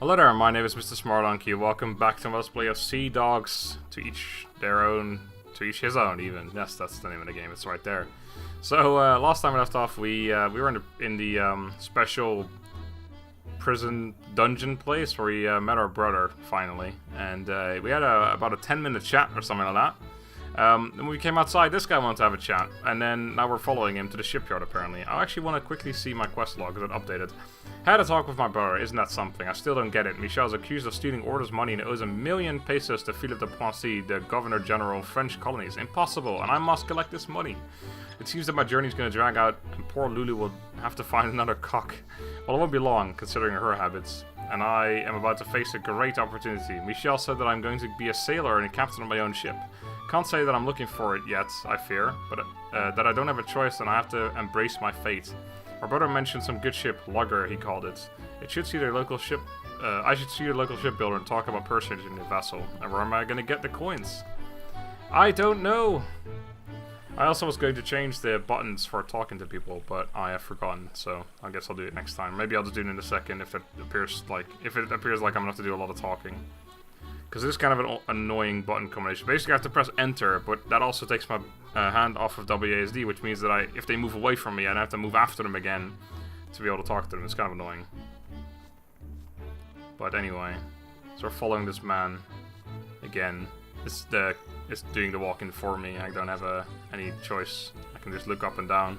Hello there, my name is MrSmartDonkey. Welcome back to Let's Play of Sea Dogs. To each their own, to each his own even. Yes, that's the name of the game, it's right there. So, last time we left off, we were in the special prison dungeon place where we met our brother, finally. And we had about a 10-minute chat or something like that. Then when we came outside, this guy wanted to have a chat, and then now we're following him to the shipyard apparently. I actually want to quickly see my quest log, because it updated. Had a talk with my brother, isn't that something? I still don't get it. Michel's accused of stealing orders money and owes 1,000,000 pesos to Philippe de Poissy, the Governor General of French colonies. Impossible, and I must collect this money. It seems that my journey is going to drag out, and poor Lulu will have to find another cock. Well, it won't be long, considering her habits. And I am about to face a great opportunity. Michel said that I'm going to be a sailor and a captain of my own ship. Can't say that I'm looking for it yet, I fear, but that I don't have a choice and I have to embrace my fate. My brother mentioned some good ship, lugger he called it. It should see their local ship. I should see your local shipbuilder and talk about purchasing the vessel. And where am I going to get the coins? I don't know. I also was going to change the buttons for talking to people, but I have forgotten. So I guess I'll do it next time. Maybe I'll just do it in a second if it appears like I'm gonna have to do a lot of talking. Because this is kind of an annoying button combination. Basically, I have to press enter, but that also takes my hand off of WASD, which means that if they move away from me, I have to move after them again to be able to talk to them. It's kind of annoying. But anyway, so we're following this man again. It's doing the walking for me. I don't have any choice. I can just look up and down.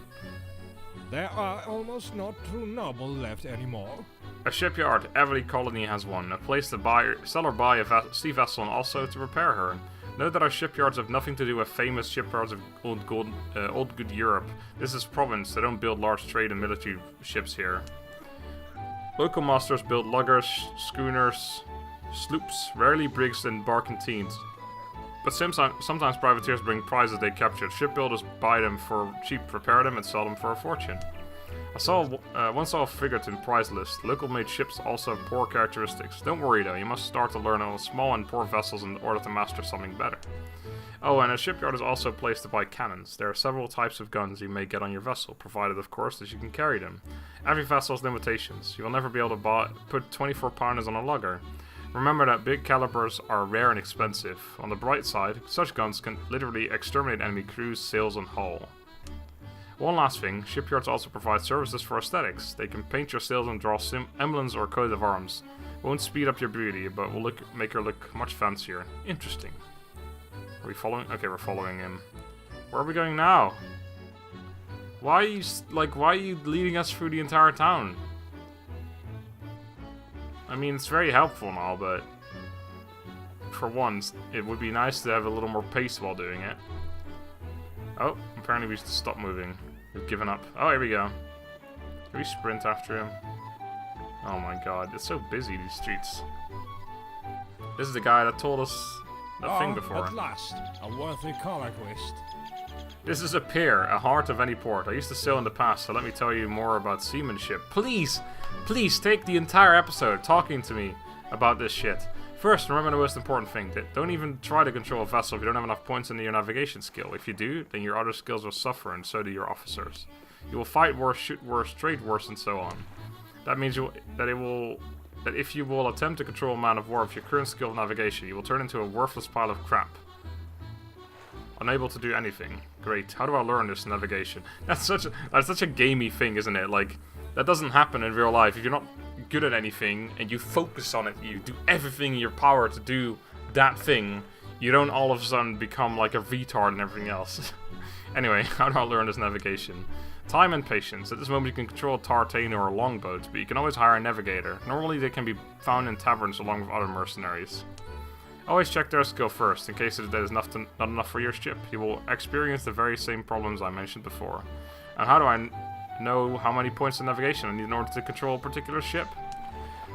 There are almost not two noble left anymore. A shipyard. Every colony has one. A place to sell or buy a sea vessel and also to repair her. Note that our shipyards have nothing to do with famous shipyards of old good Europe. This is province. They don't build large trade and military ships here. Local masters build luggers, schooners, sloops, rarely brigs and barkentines. But sometimes privateers bring prizes they captured. Shipbuilders buy them for cheap, repair them, and sell them for a fortune. I once saw a Frigatin prize list. Local-made ships also have poor characteristics. Don't worry though, you must start to learn on small and poor vessels in order to master something better. Oh, and a shipyard is also a place to buy cannons. There are several types of guns you may get on your vessel, provided of course that you can carry them. Every vessel has limitations. You will never be able to put 24-pounders on a lugger. Remember that big calibers are rare and expensive. On the bright side, such guns can literally exterminate enemy crews, sails, and hull. One last thing, shipyards also provide services for aesthetics. They can paint your sails and draw emblems or coat of arms. Won't speed up your beauty, but will make her look much fancier. Interesting. Are we following? Okay, we're following him. Where are we going now? Why are you leading us through the entire town? I mean, it's very helpful and all, but for once, it would be nice to have a little more pace while doing it. Oh, apparently we should stop moving. We've given up. Oh, here we go. Can we sprint after him? Oh my god, it's so busy, these streets. This is the guy that told us the thing before. At last, a worthy conquest. This is a pier, a heart of any port. I used to sail in the past, so let me tell you more about seamanship. Please, please take the entire episode talking to me about this shit. First, remember the most important thing. Don't even try to control a vessel if you don't have enough points in your navigation skill. If you do, then your other skills will suffer, and so do your officers. You will fight worse, shoot worse, trade worse, and so on. That means that if you will attempt to control a man of war with your current skill of navigation, you will turn into a worthless pile of crap. Unable to do anything. Great. How do I learn this navigation? That's such a gamey thing, isn't it? Like, that doesn't happen in real life. If you're not good at anything and you focus on it, you do everything in your power to do that thing, you don't all of a sudden become like a retard and everything else. Anyway, how do I learn this navigation? Time and patience. At this moment you can control a tartane or a longboat, but you can always hire a navigator. Normally they can be found in taverns along with other mercenaries. Always check their skill first, in case that is not enough for your ship. You will experience the very same problems I mentioned before. And how do I know how many points of navigation I need in order to control a particular ship?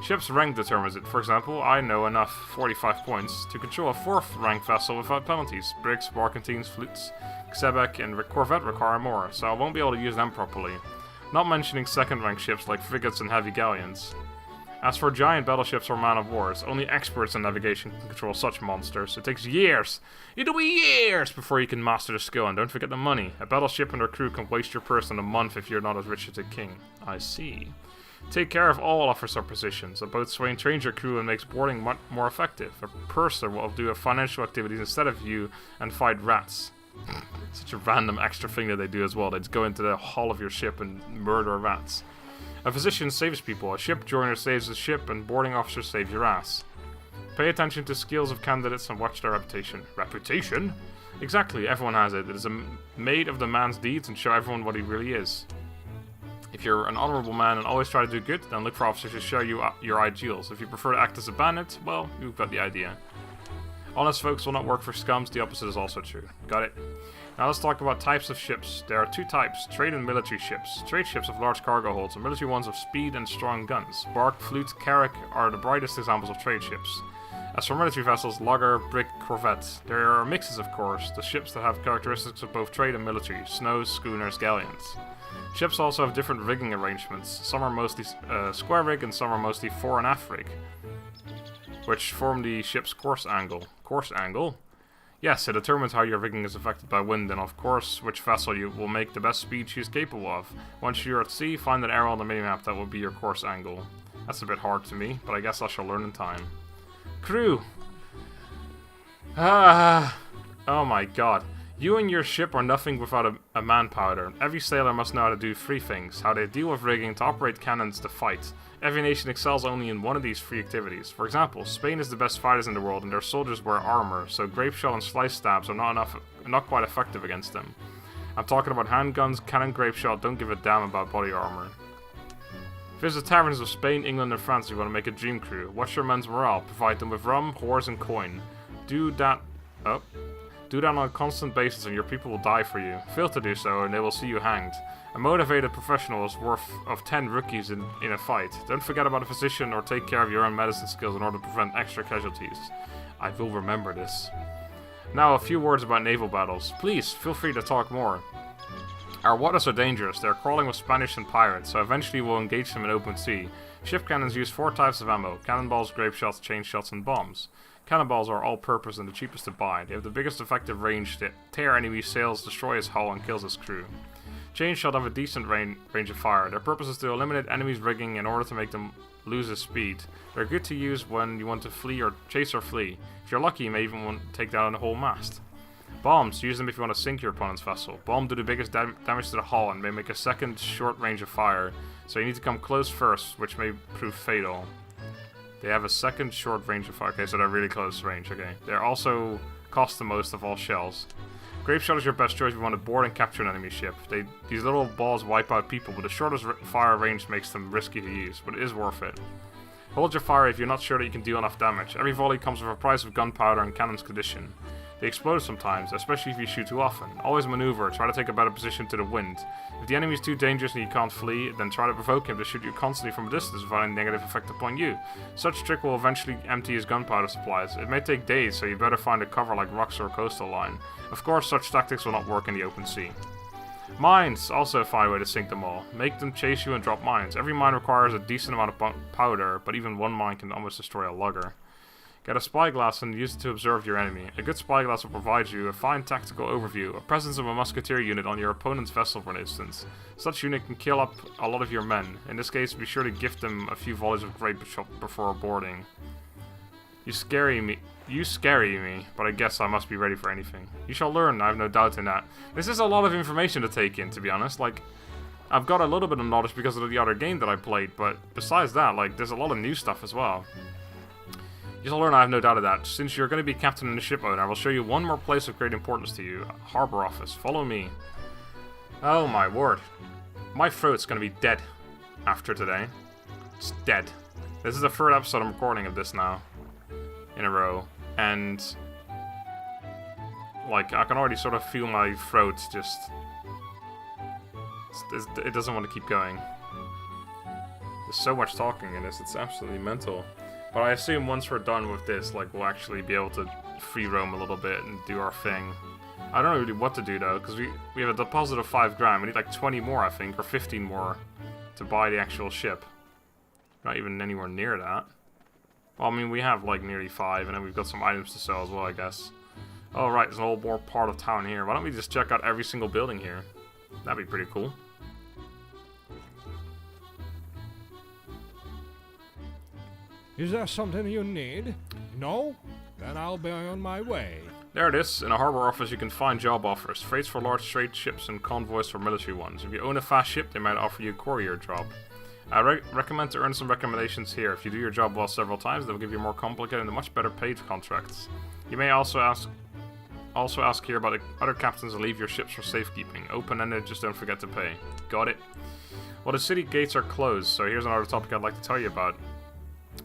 Ship's rank determines it. For example, I know enough, 45 points, to control a 4th rank vessel without penalties. Brigs, barkentines, flutes, Xebec, and corvette require more, so I won't be able to use them properly. Not mentioning 2nd rank ships like frigates and heavy galleons. As for giant battleships or man-of-wars, only experts in navigation can control such monsters. It takes years! It'll be years before you can master the skill, and don't forget the money. A battleship and her crew can waste your purse in a month if you're not as rich as a king. I see. Take care of all officer positions. A boat sway trains your crew and makes boarding much more effective. A purser will do financial activities instead of you and fight rats. Such a random extra thing that they do as well. They just go into the hull of your ship and murder rats. A physician saves people. A ship joiner saves the ship, and boarding officers save your ass. Pay attention to skills of candidates and watch their reputation. Reputation? Exactly, everyone has it. It is a made of the man's deeds and show everyone what he really is. If you're an honorable man and always try to do good, then look for officers who show you your ideals. If you prefer to act as a bandit, well, you've got the idea. Honest folks will not work for scums, the opposite is also true. Got it. Now let's talk about types of ships. There are two types, trade and military ships. Trade ships have large cargo holds, and military ones have speed and strong guns. Bark, flute, carrack are the brightest examples of trade ships. As for military vessels, logger, brig, corvette. There are mixes, of course, the ships that have characteristics of both trade and military, snows, schooners, galleons. Ships also have different rigging arrangements. Some are mostly square rig and some are mostly fore and aft rig, which form the ship's course angle. Course angle? Yes, it determines how your rigging is affected by wind and of course which vessel you will make the best speed she is capable of. Once you're at sea, find an arrow on the minimap that will be your course angle. That's a bit hard to me, but I guess I shall learn in time. Crew! Oh my god. You and your ship are nothing without a manpowder. Every sailor must know how to do three things. How they deal with rigging, to operate cannons, to fight. Every nation excels only in one of these three activities. For example, Spain is the best fighters in the world and their soldiers wear armor, so grape shot and slice stabs are not quite effective against them. I'm talking about handguns, cannon, grape shot, don't give a damn about body armor. Visit taverns of Spain, England and France if you want to make a dream crew. Watch your men's morale, provide them with rum, whores and coin. Do that on a constant basis and your people will die for you. Fail to do so and they will see you hanged. A motivated professional is worth of 10 rookies in a fight. Don't forget about a physician or take care of your own medicine skills in order to prevent extra casualties. I will remember this. Now a few words about naval battles. Please, feel free to talk more. Our waters are dangerous. They are crawling with Spanish and pirates, so eventually we'll engage them in open sea. Ship cannons use 4 types of ammo: cannonballs, grape shots, chain shots, and bombs. Cannonballs are all-purpose and the cheapest to buy. They have the biggest effective range to tear enemy sails, destroy his hull, and kills his crew. Chain shot have a decent range of fire. Their purpose is to eliminate enemies' rigging in order to make them lose his speed. They're good to use when you want to flee or chase or flee. If you're lucky, you may even want to take down a whole mast. Bombs, use them if you want to sink your opponent's vessel. Bomb do the biggest damage to the hull and may make a second short range of fire, so you need to come close first, which may prove fatal. They have a second short range of fire. Okay, so they're really close range. Okay, they also cost the most of all shells. Grape shot is your best choice if you want to board and capture an enemy ship. These little balls wipe out people, but the shortest fire range makes them risky to use, but it is worth it. Hold your fire if you're not sure that you can deal enough damage. Every volley comes with a price of gunpowder and cannon's condition. They explode sometimes, especially if you shoot too often. Always maneuver, try to take a better position to the wind. If the enemy is too dangerous and you can't flee, then try to provoke him to shoot you constantly from a distance without any negative effect upon you. Such trick will eventually empty his gunpowder supplies. It may take days, so you better find a cover like rocks or a coastal line. Of course, such tactics will not work in the open sea. Mines, also a fine way to sink them all. Make them chase you and drop mines. Every mine requires a decent amount of powder, but even one mine can almost destroy a lugger. Get a spyglass and use it to observe your enemy. A good spyglass will provide you a fine tactical overview, a presence of a musketeer unit on your opponent's vessel for instance. Such unit can kill up a lot of your men. In this case, be sure to gift them a few volleys of grape shot before boarding. You scary me, but I guess I must be ready for anything. You shall learn, I have no doubt in that. This is a lot of information to take in, to be honest. Like, I've got a little bit of knowledge because of the other game that I played, but besides that, like, there's a lot of new stuff as well. You shall learn, I have no doubt of that. Since you're going to be captain and a ship owner, I will show you one more place of great importance to you. Harbor office. Follow me. Oh my word. My throat's going to be dead after today. It's dead. This is the third episode I'm recording of this now. In a row. And like, I can already sort of feel my throat just... It doesn't want to keep going. There's so much talking in this, it's absolutely mental. But I assume once we're done with this, like, we'll actually be able to free roam a little bit and do our thing. I don't know really what to do though, because we have a deposit of 5 grand. We need like 20 more, I think, or 15 more to buy the actual ship. Not even anywhere near that. Well, I mean, we have like nearly 5, and then we've got some items to sell as well, I guess. Oh, right, there's a whole more part of town here. Why don't we just check out every single building here? That'd be pretty cool. Is there something you need? No? Then I'll be on my way. There it is. In a harbor office you can find job offers. Freights for large trade ships and convoys for military ones. If you own a fast ship, they might offer you a courier job. I recommend to earn some recommendations here. If you do your job well several times, they'll give you more complicated and much better paid contracts. You may also ask here about other captains to leave your ships for safekeeping. Open-ended, just don't forget to pay. Got it? Well, the city gates are closed, so here's another topic I'd like to tell you about.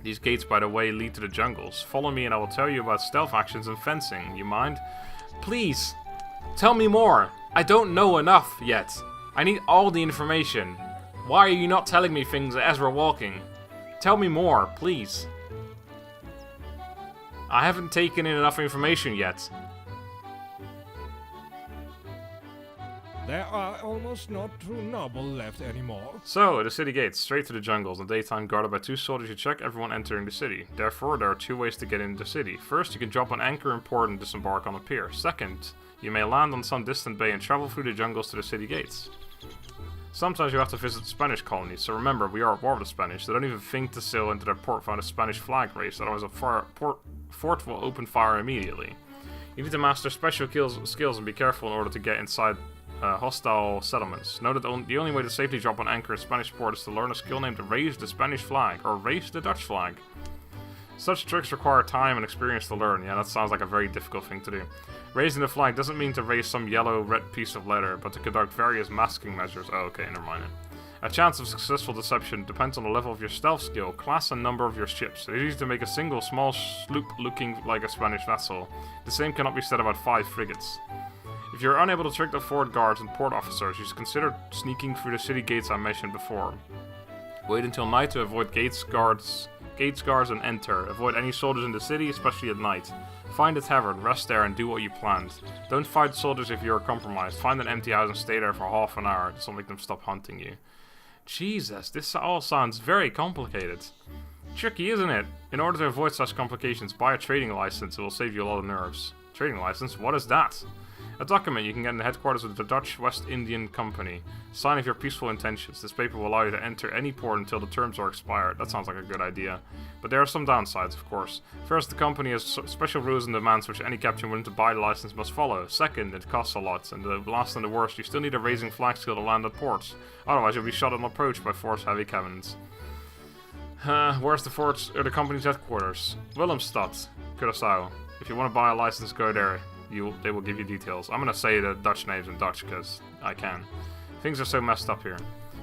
These gates, by the way, lead to the jungles. Follow me and I will tell you about stealth actions and fencing. You mind? Please, tell me more. I don't know enough yet. I need all the information. Why are you not telling me things as we're walking? Tell me more, please. I haven't taken in enough information yet. There are almost not true noble left anymore. So, the city gates, straight to the jungles. In the daytime, guarded by 2 soldiers, you check everyone entering the city. Therefore, there are 2 ways to get into the city. First, you can drop an anchor in port and disembark on a pier. Second, you may land on some distant bay and travel through the jungles to the city gates. Sometimes you have to visit Spanish colonies, so remember, we are at war with the Spanish. They don't even think to sail into their port without a Spanish flag raised, otherwise a fort will open fire immediately. You need to master special skills and be careful in order to get inside hostile settlements. Know that the only way to safely drop an anchor in Spanish port is to learn a skill named raise the Spanish flag, or raise the Dutch flag. Such tricks require time and experience to learn. Yeah, that sounds like a very difficult thing to do. Raising the flag doesn't mean to raise some yellow-red piece of leather, but to conduct various masking measures. Oh, okay, never mind it. A chance of successful deception depends on the level of your stealth skill, class and number of your ships. It is easy to make a single small sloop looking like a Spanish vessel. The same cannot be said about 5 frigates. If you're unable to trick the fort guards and port officers, you should consider sneaking through the city gates I mentioned before. Wait until night to avoid gates guards and enter. Avoid any soldiers in the city, especially at night. Find a tavern, rest there and do what you planned. Don't fight soldiers if you are compromised. Find an empty house and stay there for half an hour. This will make them stop hunting you. Jesus, this all sounds very complicated. Tricky, isn't it? In order to avoid such complications, buy a trading license. It will save you a lot of nerves. Trading license? What is that? A document you can get in the headquarters of the Dutch West Indian Company. Sign of your peaceful intentions. This paper will allow you to enter any port until the terms are expired. That sounds like a good idea. But there are some downsides, of course. First, the company has special rules and demands which any captain willing to buy the license must follow. Second, it costs a lot. And the last and the worst, you still need a raising flag skill to land at ports. Otherwise, you'll be shot on approach by force heavy cannons. Where's the fort's or the company's headquarters? Willemstad, Curaçao. If you want to buy a license, go there. They will give you details. I'm gonna say the Dutch names in Dutch because I can. Things are so messed up here.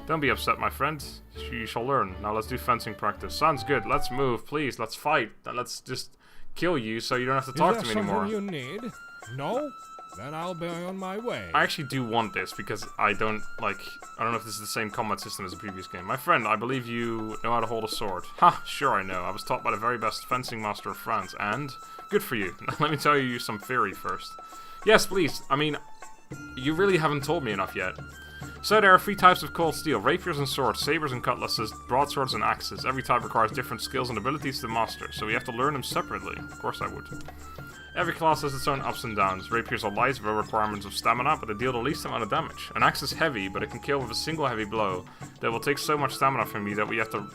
Don't be upset, my friend. You shall learn. Now let's do fencing practice. Sounds good. Let's move, please. Let's fight. Let's just kill you so you don't have to talk to me anymore. Is there something you need? No? Then I'll be on my way. I actually do want this because I don't know if this is the same combat system as the previous game. My friend, I believe you know how to hold a sword. Ha! Sure I know. I was taught by the very best fencing master of France, and good for you. Let me tell you some theory first. Yes, please. I mean, you really haven't told me enough yet. So there are 3 types of cold steel: rapiers and swords, sabers and cutlasses, broadswords and axes. Every type requires different skills and abilities to master, so we have to learn them separately. Of course I would. Every class has its own ups and downs. Rapiers are light, with requirements of stamina, but they deal the least amount of damage. An axe is heavy, but it can kill with a single heavy blow. That will take so much stamina from you that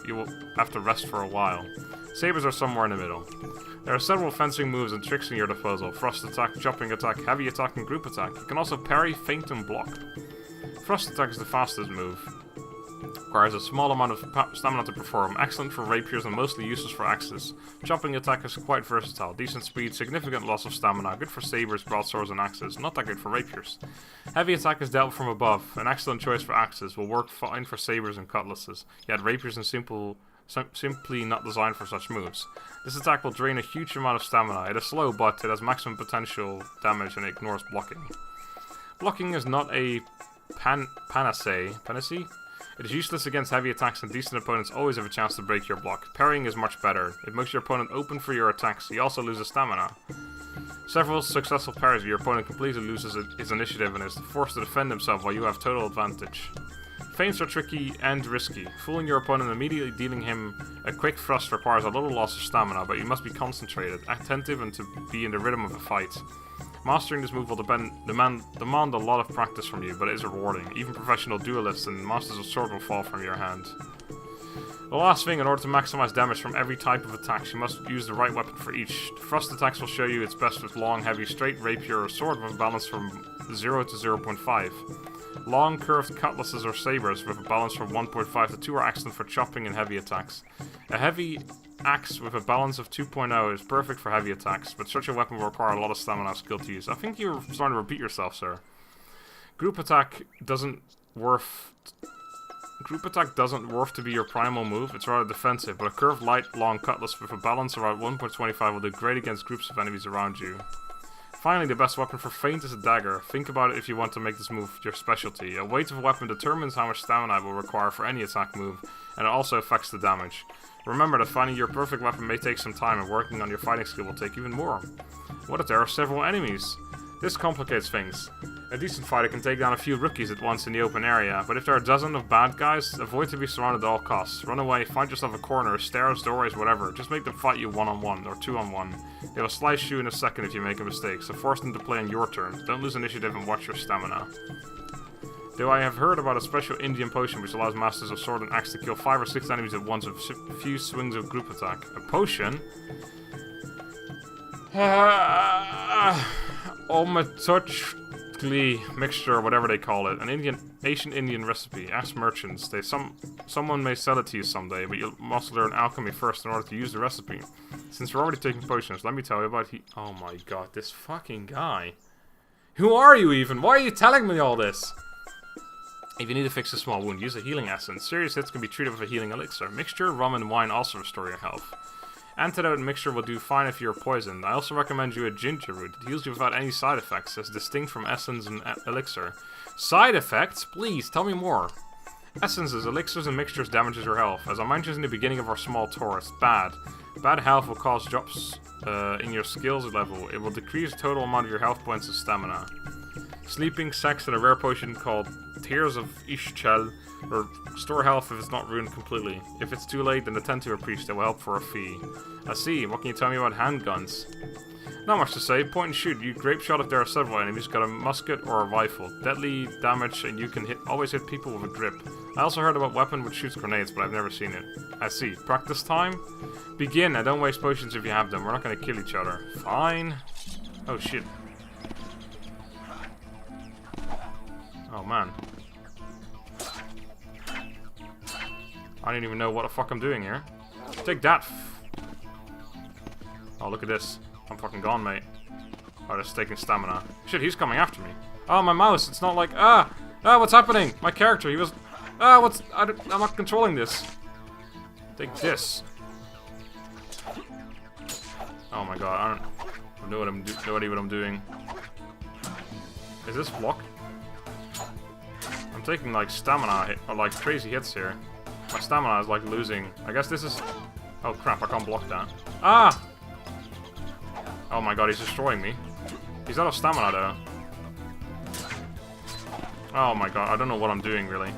you will have to rest for a while. Sabers are somewhere in the middle. There are several fencing moves and tricks in your disposal: thrust attack, jumping attack, heavy attack, and group attack. You can also parry, feint, and block. Thrust attack is the fastest move. Requires a small amount of stamina to perform, excellent for rapiers and mostly useless for axes. Jumping attack is quite versatile, decent speed, significant loss of stamina, good for sabers, broadswords and axes, not that good for rapiers. Heavy attack is dealt from above, an excellent choice for axes, will work fine for sabers and cutlasses, yet rapiers are simply not designed for such moves. This attack will drain a huge amount of stamina. It is slow, but it has maximum potential damage and it ignores blocking. Blocking is not a panacea. It is useless against heavy attacks, and decent opponents always have a chance to break your block. Parrying is much better. It makes your opponent open for your attacks. He also loses stamina. Several successful parries, your opponent completely loses his initiative and is forced to defend himself while you have total advantage. Feints are tricky and risky. Fooling your opponent and immediately dealing him a quick thrust requires a little loss of stamina, but you must be concentrated, attentive, and to be in the rhythm of a fight. Mastering this move will demand a lot of practice from you, but it is rewarding. Even professional duelists and masters of sword will fall from your hand. The last thing, in order to maximize damage from every type of attacks, you must use the right weapon for each. Thrust attacks will show you it's best with long, heavy, straight, rapier, or sword with a balance from 0 to 0.5. Long, curved cutlasses or sabers with a balance from 1.5 to 2 are excellent for chopping and heavy attacks. A heavy axe with a balance of 2.0 is perfect for heavy attacks, but such a weapon will require a lot of stamina and skill to use. I think you're starting to repeat yourself, sir. Group attack doesn't worth to be your primal move. It's rather defensive, but a curved, light, long cutlass with a balance around 1.25 will do great against groups of enemies around you. Finally, the best weapon for feint is a dagger. Think about it if you want to make this move your specialty. A weight of a weapon determines how much stamina it will require for any attack move, and it also affects the damage. Remember that finding your perfect weapon may take some time, and working on your fighting skill will take even more. What if there are several enemies? This complicates things. A decent fighter can take down a few rookies at once in the open area, but if there are dozens of bad guys, avoid to be surrounded at all costs. Run away, find yourself a corner, stairs, doorways, whatever. Just make them fight you one-on-one, or two-on-one. They will slice you in a second if you make a mistake, so force them to play on your terms. Don't lose initiative and watch your stamina. Though I have heard about a special Indian potion which allows masters of sword and axe to kill 5 or 6 enemies at once with a few swings of group attack. A potion? Mixture, or whatever they call it. An ancient Indian recipe. Ask merchants. Someone may sell it to you someday, but you must learn alchemy first in order to use the recipe. Since we're already taking potions, let me tell you about oh my god, this fucking guy. Who are you even? Why are you telling me all this? If you need to fix a small wound, use a healing essence. Serious hits can be treated with a healing elixir. Mixture, rum, and wine also restore your health. Antidote and mixture will do fine if you're poisoned. I also recommend you a ginger root. It heals you without any side effects, as distinct from essence and elixir. Side effects? Please, tell me more. Essences, elixirs, and mixtures damages your health. As I mentioned in the beginning of our small tour, it's bad. Bad health will cause drops in your skills level. It will decrease the total amount of your health points and stamina. Sleeping, sex, and a rare potion called Tears of Ishchel or restore health if it's not ruined completely. If it's too late, then attend to a priest that will help for a fee. I see. What can you tell me about handguns? Not much to say. Point and shoot. You grape shot if there are several enemies. Got a musket or a rifle. Deadly damage, and you can always hit people with a grip. I also heard about a weapon which shoots grenades, but I've never seen it. I see. Practice time? Begin, and don't waste potions if you have them. We're not going to kill each other. Fine. Oh shit. Oh man. I don't even know what the fuck I'm doing here. Take that. Oh, look at this. I'm fucking gone, mate. Oh, that's taking stamina. Shit, he's coming after me. Oh, my mouse. It's not like... what's happening? My character, he was... I'm not controlling this. Take this. Oh my god, I don't know what I'm doing. Is this block? I'm taking like stamina hit, or like crazy hits here. My stamina is like losing. I guess this is... Oh crap, I can't block that. Ah! Oh my god, he's destroying me. He's out of stamina though. Oh my god, I don't know what I'm doing really.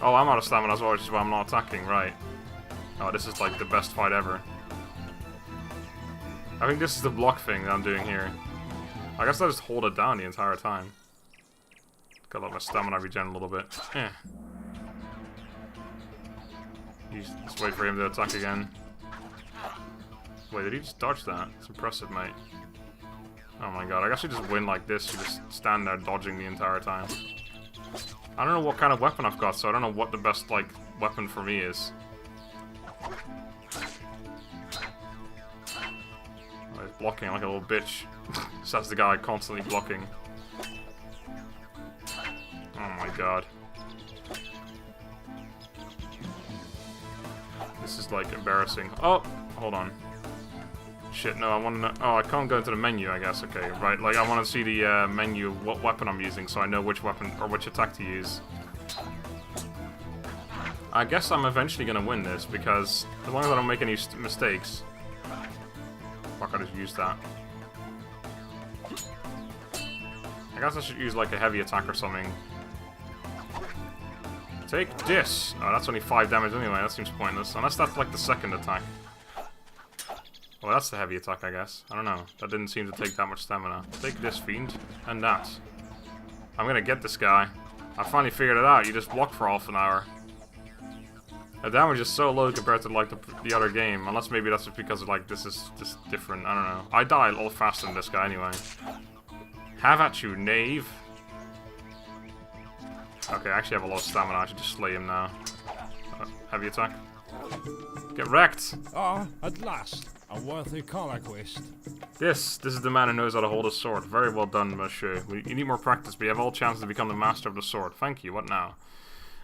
Oh, I'm out of stamina as well, which is why I'm not attacking, right. Oh, this is like the best fight ever. I think this is the block thing that I'm doing here. I guess I just hold it down the entire time. Gotta let my stamina regen a little bit. Eh. Just wait for him to attack again. Wait, did he just dodge that? It's impressive, mate. Oh my god, I guess you just win like this. You just stand there dodging the entire time. I don't know what kind of weapon I've got, so I don't know what the best, like, weapon for me is. Oh, he's blocking like a little bitch. Just that's the guy constantly blocking. Oh my god. This is, like, embarrassing. Oh! Hold on. Shit, no, I want to know... Oh, I can't go into the menu, I guess. Okay, right. Like, I want to see the menu, what weapon I'm using, so I know which weapon, or which attack to use. I guess I'm eventually going to win this, because as long as I don't make any mistakes... Fuck, I just used that. I guess I should use, like, a heavy attack or something. Take this! Oh, that's only 5 damage anyway, that seems pointless. Unless that's, like, the second attack. Well, that's the heavy attack, I guess. I don't know. That didn't seem to take that much stamina. Take this, fiend. And that. I'm gonna get this guy. I finally figured it out. You just block for half an hour. The damage is so low compared to like the other game. Unless maybe that's just because like this is just different. I don't know. I die a lot faster than this guy anyway. Have at you, knave. Okay, I actually have a lot of stamina. I should just slay him now. Heavy attack. Get wrecked! Ah, at last. A worthy conquest. This is the man who knows how to hold a sword. Very well done, monsieur. You need more practice, but you have all chances to become the master of the sword. Thank you. What now?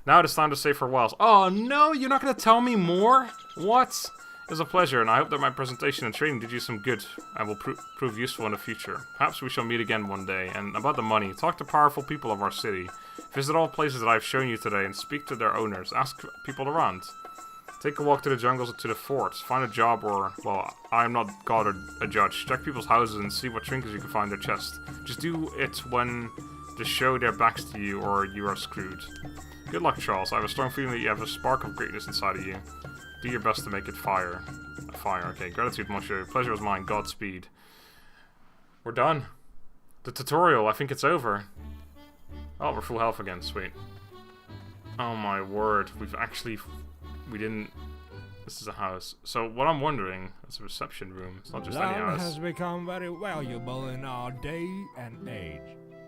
Now it is time to say farewells. Oh no, you're not going to tell me more? What? It was a pleasure, and I hope that my presentation and training did you some good and will prove useful in the future. Perhaps we shall meet again one day. And about the money, talk to powerful people of our city. Visit all places that I've shown you today and speak to their owners. Ask people around. Take a walk to the jungles and to the forts. Find a job or, well, I am not God or a judge. Check people's houses and see what trinkets you can find in their chest. Just do it when they show their backs to you or you are screwed. Good luck, Charles. I have a strong feeling that you have a spark of greatness inside of you. Do your best to make it fire. Fire, okay. Gratitude, monsieur. Pleasure was mine. Godspeed. We're done. The tutorial, I think it's over. Oh, we're full health again. Sweet. Oh my word. We didn't... This is a house. So what I'm wondering, it's a reception room. It's not just any Land house. has become very valuable in our day and age.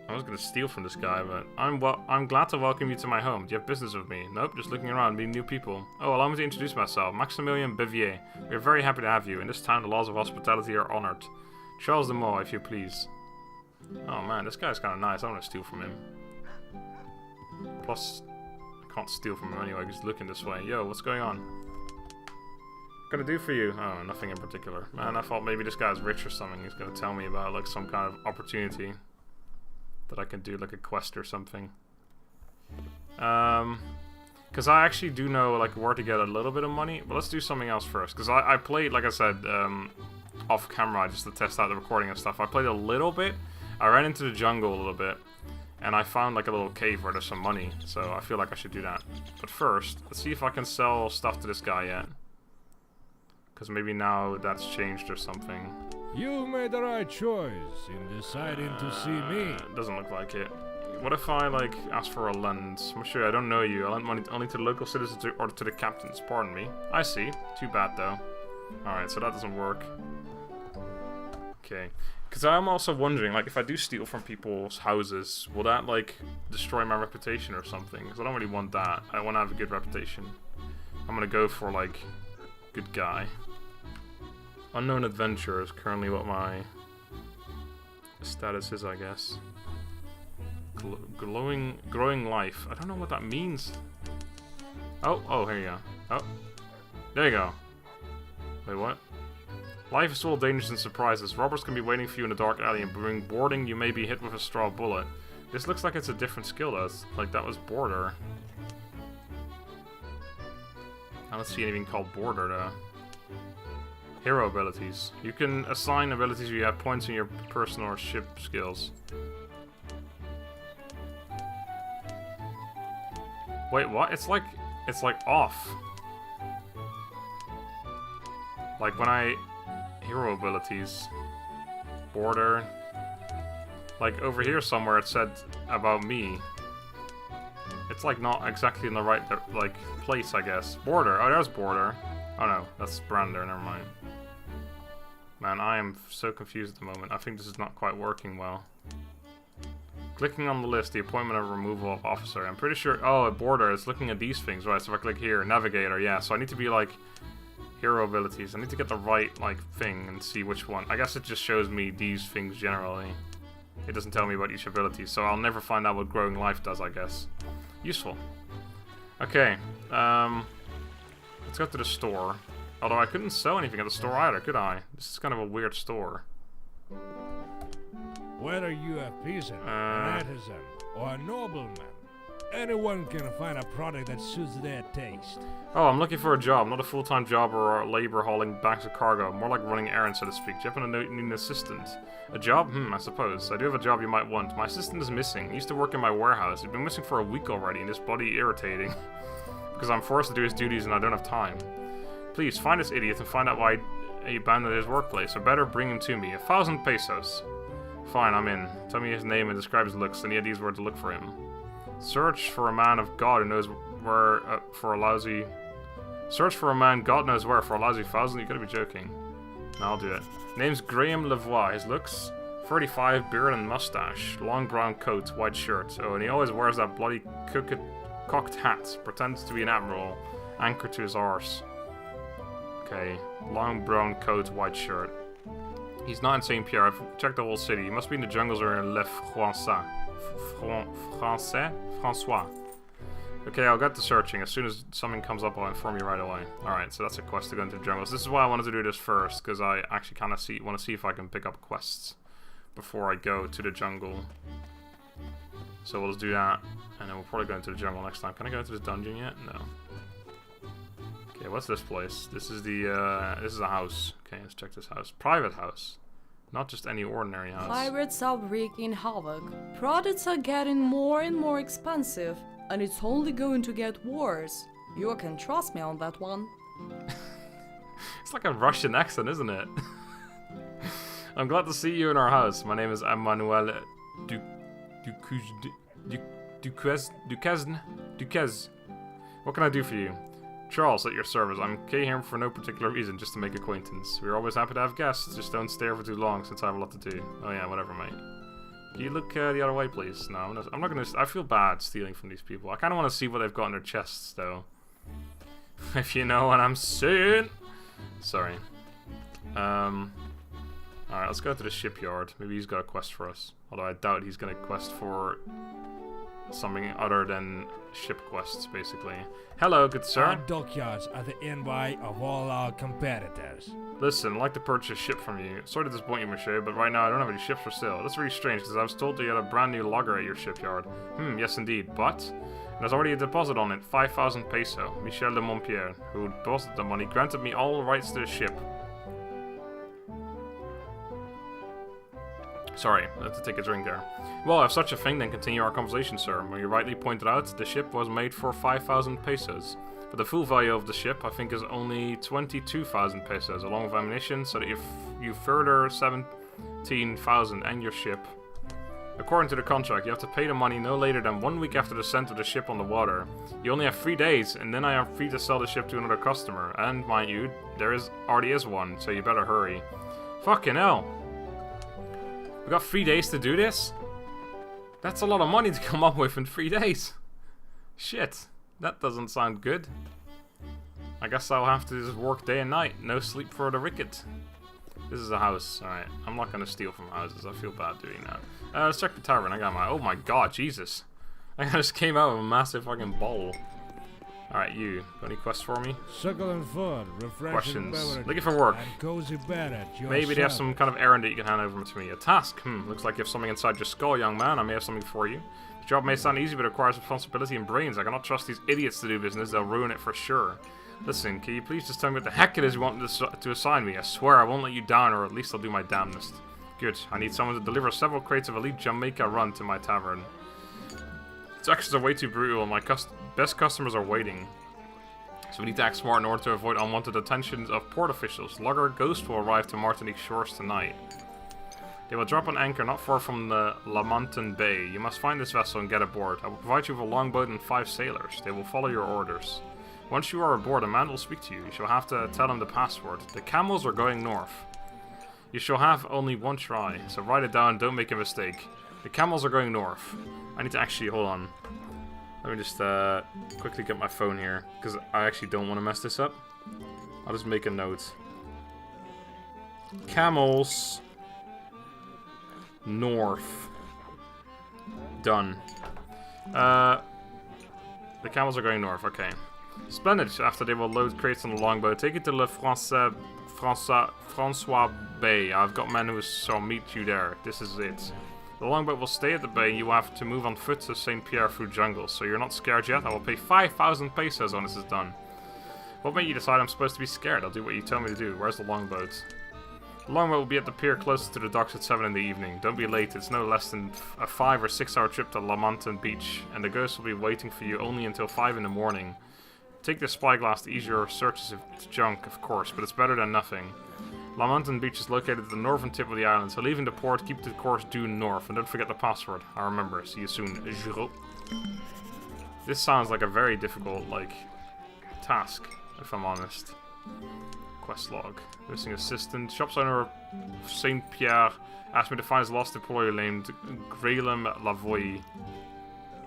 I was gonna steal from this guy, but I'm glad to welcome you to my home. Do you have business with me? Nope, just looking around, meeting new people. Oh, allow me to introduce myself. Maximilian Bevier. We are very happy to have you. In this town, the laws of hospitality are honored. Charles de Maure, if you please. Oh man, this guy's kind of nice. I want to steal from him. Plus, I can't steal from him anyway, because he's looking this way. Yo, what's going on? What can I do for you? Oh, nothing in particular. Man, I thought maybe this guy's rich or something. He's gonna tell me about like some kind of opportunity that I can do, like a quest or something. Because I actually do know like where to get a little bit of money, but let's do something else first. Because I played, like I said, off camera just to test out the recording and stuff. I played a little bit. I ran into the jungle a little bit, and I found like a little cave where there's some money. So I feel like I should do that. But first, let's see if I can sell stuff to this guy yet. Because maybe now that's changed or something. You made the right choice in deciding to see me. Doesn't look like it. What if I, like, ask for a lend? Monsieur, I don't know you. I lend money only to the local citizens or to the captains. Pardon me. I see. Too bad, though. Alright, so that doesn't work. Okay. Because I'm also wondering, like, if I do steal from people's houses, will that, like, destroy my reputation or something? Because I don't really want that. I want to have a good reputation. I'm gonna go for, like, good guy. Unknown adventure is currently what my status is, I guess. Growing life. I don't know what that means. Oh, here you go. Oh, there you go. Wait, what? Life is full of dangers and surprises. Robbers can be waiting for you in a dark alley, and during boarding, you may be hit with a straw bullet. This looks like it's a different skill, though. It's like that was border. I don't see anything called border, though. Hero abilities. You can assign abilities where you have points in your personal or ship skills. Wait, what? It's like off. Like when I hero abilities border. Like over here somewhere it said about me. It's like not exactly in the right like place, I guess. Border. Oh, there's border. Oh no, that's Brander. Never mind. Man, I am so confused at the moment. I think this is not quite working well. Clicking on the list, the appointment of removal of officer. I'm pretty sure... Oh, a border is looking at these things, right? So if I click here, navigator, yeah. So I need to be like... Hero abilities. I need to get the right, like, thing and see which one. I guess it just shows me these things generally. It doesn't tell me about each ability. So I'll never find out what growing life does, I guess. Useful. Okay. Let's go to the store. Although I couldn't sell anything at the store either, could I? This is kind of a weird store. Whether you a peasant, an artisan, or a nobleman, anyone can find a product that suits their taste. Oh, I'm looking for a job, not a full-time job or a labor hauling bags of cargo. More like running errands, so to speak. Do you happen to need an assistant? A job? I suppose. I do have a job you might want. My assistant is missing. He used to work in my warehouse. He's been missing for a week already, and this bloody irritating. Because I'm forced to do his duties and I don't have time. Please, find this idiot and find out why he abandoned his workplace, or better, bring him to me. 1,000 pesos. Fine, I'm in. Tell me his name and describe his looks, and he had these words to look for him. Search for a man of God who knows where for a lousy... Search for a man God knows where for a lousy 1,000? You gotta be joking. No, I'll do it. Name's Graham Lavoie. His looks... 35, beard and mustache. Long brown coat, white shirt. Oh, and he always wears that bloody cocked hat. Pretends to be an admiral. Anchored to his arse. Okay. Long brown coat, white shirt. He's not in St. Pierre. I've checked the whole city. He must be in the jungles or in Le François. François. Okay, I'll get to searching. As soon as something comes up, I'll inform you right away. Alright, so that's a quest to go into the jungles. This is why I wanted to do this first, because I actually kind of want to see if I can pick up quests before I go to the jungle. So we'll just do that, and then we'll probably go into the jungle next time. Can I go into this dungeon yet? No. Okay, what's this place? This is the, this is a house. Okay, let's check this house. Private house. Not just any ordinary house. Pirates are wreaking havoc. Products are getting more and more expensive, and it's only going to get worse. You can trust me on that one. It's like a Russian accent, isn't it? I'm glad to see you in our house. My name is Emmanuel Duquesne. What can I do for you? Charles, at your service. I'm here for no particular reason, just to make acquaintance. We're always happy to have guests, just don't stay for too long since I have a lot to do. Oh yeah, whatever, mate. Can you look the other way, please? No, I'm not gonna... I feel bad stealing from these people. I kind of want to see what they've got in their chests, though. If you know what I'm saying. Sorry. Alright, let's go to the shipyard. Maybe he's got a quest for us. Although I doubt he's gonna quest for something other than ship quests, basically. Hello, good sir. Our dockyards are the envy of all our competitors. Listen, I'd like to purchase a ship from you. Sorry to disappoint you, monsieur, but right now I don't have any ships for sale. That's really strange, because I was told that you had a brand new logger at your shipyard. Yes indeed, but... there's already a deposit on it, 5,000 peso. Michel de Montpierre, who deposited the money, granted me all rights to the ship. Sorry, I have to take a drink there. Well, if such a thing, then continue our conversation, sir. When you rightly pointed out, the ship was made for 5,000 pesos. But the full value of the ship, I think, is only 22,000 pesos, along with ammunition, so that if you further 17,000 and your ship... According to the contract, you have to pay the money no later than 1 week after the descent of the ship on the water. You only have 3 days, and then I am free to sell the ship to another customer. And, mind you, there already is one, so you better hurry. Fucking hell. We got 3 days to do this? That's a lot of money to come up with in 3 days. Shit, that doesn't sound good. I guess I'll have to just work day and night. No sleep for the wicked. This is a house. Alright, I'm not gonna steal from houses. I feel bad doing that. Let's check the tavern. I got my... Oh my god, Jesus. I just came out of a massive fucking bowl. Alright, you. Got any quests for me? Succulent food, refreshing beverages, looking for work. and cozy bed at your Maybe they have service. some kind of errand that you can hand over to me. A task. Looks like you have something inside your skull, young man. I may have something for you. The job may sound easy, but it requires responsibility and brains. I cannot trust these idiots to do business. They'll ruin it for sure. Listen, can you please just tell me what the heck it is you want to assign me? I swear I won't let you down, or at least I'll do my damnedest. Good. I need someone to deliver several crates of elite Jamaica rum to my tavern. Its extras are way too brutal, and my best customers are waiting. So we need to act smart in order to avoid unwanted attentions of port officials. Logger Ghost will arrive to Martinique shores tonight. They will drop an anchor not far from the La Montagne Bay. You must find this vessel and get aboard. I will provide you with a longboat and 5 sailors. They will follow your orders. Once you are aboard, a man will speak to you. You shall have to tell him the password. The camels are going north. You shall have only one try, so write it down, don't make a mistake. The camels are going north. I need to actually, hold on. Let me just quickly get my phone here, because I actually don't want to mess this up. I'll just make a note. Camels north. Done. The camels are going north, okay. Splendid. After they will load crates on the longboat, take it to Le François Bay. I've got men who shall meet you there. This is it. The longboat will stay at the bay and you will have to move on foot to St. Pierre through jungles. So you're not scared yet? I will pay 5,000 pesos when this is done. What made you decide I'm supposed to be scared? I'll do what you tell me to do. Where's the longboat? The longboat will be at the pier closest to the docks at 7 in the evening. Don't be late. It's no less than a 5 or 6 hour trip to La Montagne Beach. And the ghost will be waiting for you only until 5 in the morning. Take the spyglass to ease your searches of junk, of course, but it's better than nothing. La Mountain Beach is located at the northern tip of the island, so leaving the port, keep the course due north, and don't forget the password. I remember. See you soon. Juro. This sounds like a very difficult, like, task, if I'm honest. Quest log. Missing assistant. Shop's owner of Saint Pierre asked me to find his lost employee named Graham Lavoie.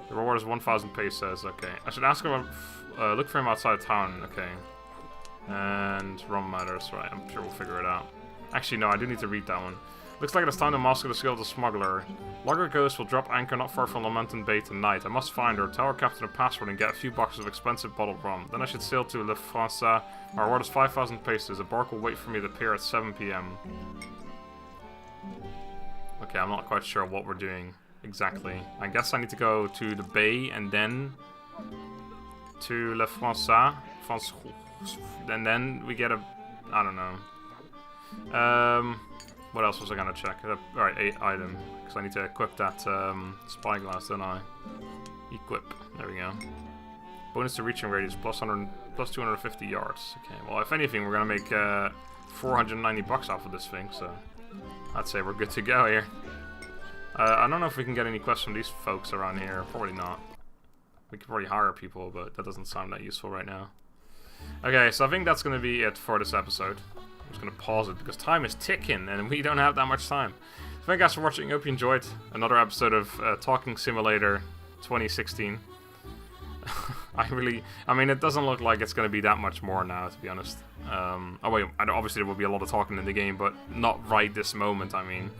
The reward is 1,000 pesos. Okay. I should ask him, look for him outside town. Okay. And rum matters, right? I'm sure we'll figure it out. Actually, no, I do need to read that one. Looks like it's time to master the skill of the smuggler. Logger Ghost will drop anchor not far from Lamenton Bay tonight. I must find her, tell our captain a password, and get a few boxes of expensive bottled rum. Then I should sail to Le Français. My reward is 5,000 pesos. A bark will wait for me at the pier at 7 p.m. Okay, I'm not quite sure what we're doing exactly. I guess I need to go to the bay and then to Le Français. And then we get a... I don't know. What else was I gonna check? Alright, 8 item. Because I need to equip that spyglass, don't I? Equip. There we go. Bonus to reaching radius, plus 250 yards. Okay, well, if anything, we're gonna make 490 bucks off of this thing, so I'd say we're good to go here. I don't know if we can get any quests from these folks around here. Probably not. We could probably hire people, but that doesn't sound that useful right now. Okay, so I think that's gonna be it for this episode. I'm just going to pause it because time is ticking and we don't have that much time. So thank you guys for watching. Hope you enjoyed another episode of Talking Simulator 2016. I mean, it doesn't look like it's going to be that much more now, to be honest. Oh wait, obviously there will be a lot of talking in the game, but not right this moment, I mean.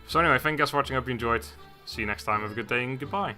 So anyway, thank you guys for watching. Hope you enjoyed. See you next time. Have a good day and goodbye.